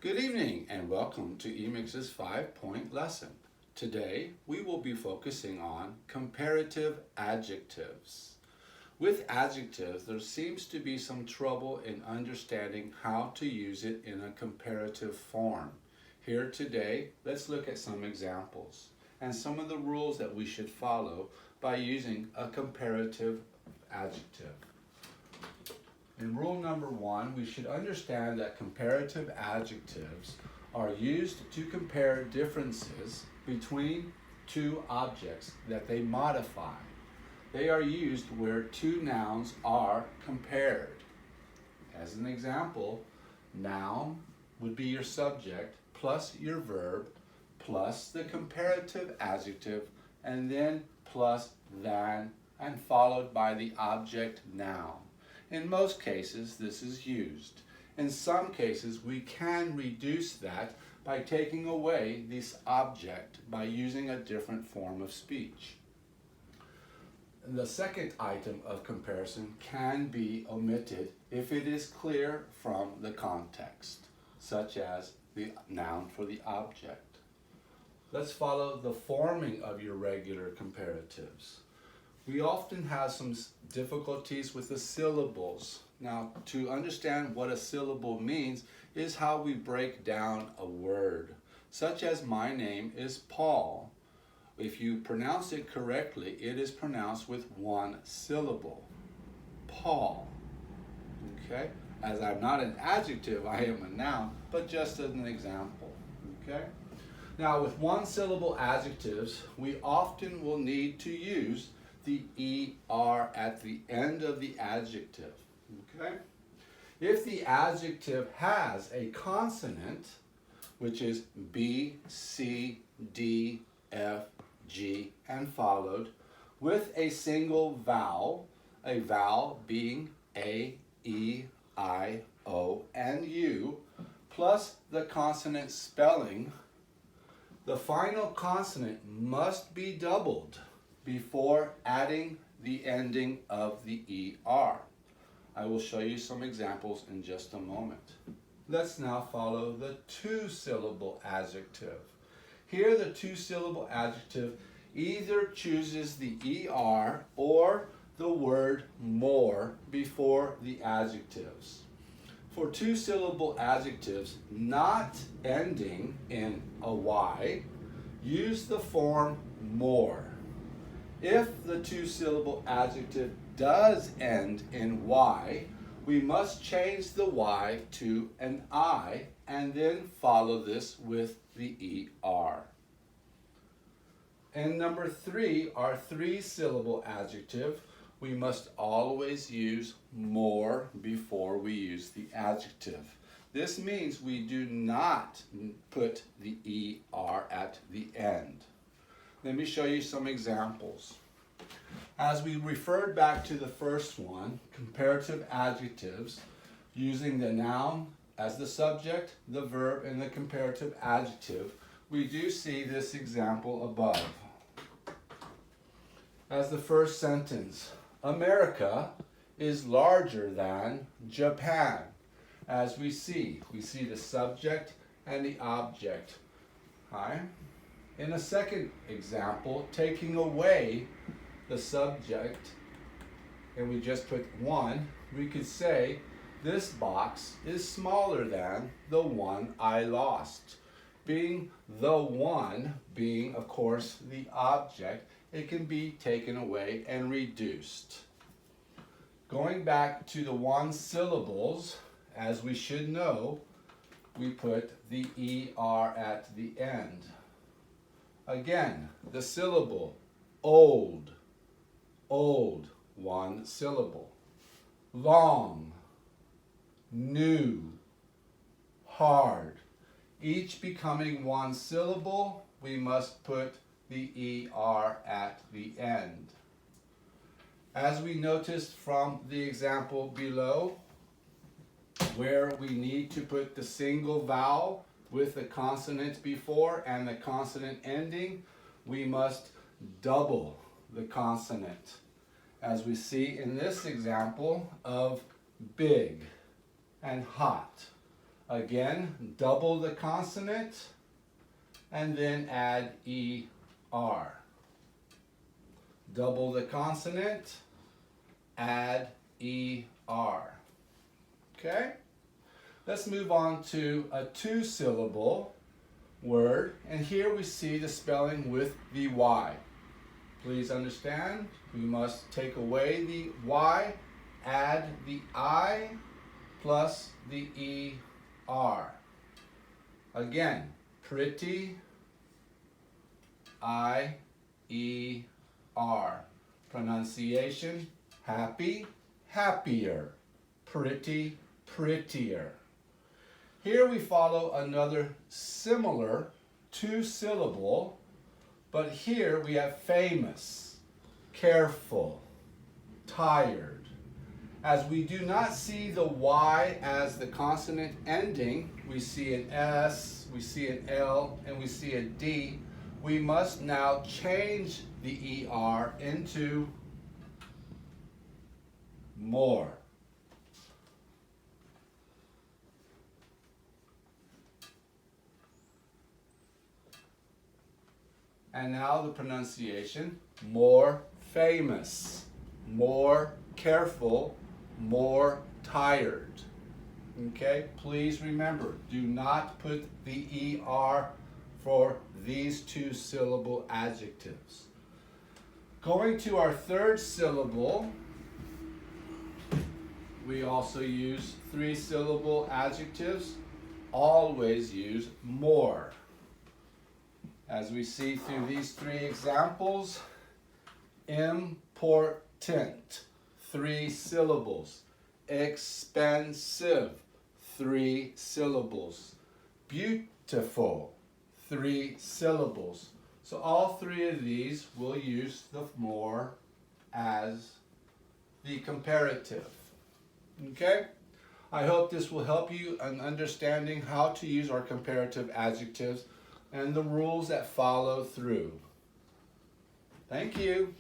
Good evening and welcome to eMix's 5-point lesson. Today we will be focusing on comparative adjectives. With adjectives, there seems to be some trouble in understanding how to use it in a comparative form. Here today, let's look at some examples and some of the rules that we should follow by using a comparative adjective. In rule number 1, we should understand that comparative adjectives are used to compare differences between two objects that they modify. They are used where two nouns are compared. As an example, noun would be your subject plus your verb plus the comparative adjective and then plus than and followed by the object noun. In most cases, this is used. In some cases, we can reduce that by taking away this object by using a different form of speech. The second item of comparison can be omitted if it is clear from the context, such as the noun for the object. Let's follow the forming of your regular comparatives. We often have some difficulties with the syllables. Now, to understand what a syllable means is how we break down a word, such as my name is Paul. If you pronounce it correctly, it is pronounced with one syllable, Paul. Okay? As I'm not an adjective, I am a noun, but just as an example. Okay? Now, with one syllable adjectives, we often will need to use the ER at the end of the adjective, okay? If the adjective has a consonant, which is B, C, D, F, G, and followed, with a single vowel, a vowel being A, E, I, O, and U, plus the consonant spelling, the final consonant must be doubled before adding the ending of the ER. I will show you some examples in just a moment. Let's now follow the two-syllable adjective. Here the two-syllable adjective either chooses the ER or the word more before the adjectives. For two-syllable adjectives not ending in a Y, use the form more. If the two-syllable adjective does end in Y, we must change the Y to an I and then follow this with the ER. And number 3, our three-syllable adjective, we must always use more before we use the adjective. This means we do not put the ER at the end. Let me show you some examples. As we referred back to the first one, comparative adjectives, using the noun as the subject, the verb, and the comparative adjective, we do see this example above. As the first sentence, America is larger than Japan. As we see the subject and the object. Hi. In a second example, taking away the subject, and we just put one, we could say this box is smaller than the one I lost. Being the one, being of course the object, it can be taken away and reduced. Going back to the one syllables, as we should know, we put the ER at the end. Again, the syllable, old, old, one syllable. Long, new, hard. Each becoming one syllable, we must put the ER at the end. As we noticed from the example below, where we need to put the single vowel with the consonant before and the consonant ending, we must double the consonant. As we see in this example of big and hot. Again, double the consonant and then add ER. Double the consonant, add ER. Okay? Let's move on to a two-syllable word, and here we see the spelling with the Y. Please understand, we must take away the Y, add the I plus the ER. Again, pretty, I-E-R. Pronunciation, happy, happier. Pretty, prettier. Here we follow another similar two-syllable, but here we have famous, careful, tired. As we do not see the Y as the consonant ending, we see an S, we see an L, and we see a D. We must now change the ER into more. And now the pronunciation, more famous, more careful, more tired. Okay, please remember, do not put the ER for these two-syllable adjectives. Going to our third syllable, we also use three-syllable adjectives. Always use more. As we see through these three examples, important, three syllables. Expensive, three syllables. Beautiful, three syllables. So all three of these will use the more as the comparative. Okay? I hope this will help you in understanding how to use our comparative adjectives and the rules that follow through. Thank you.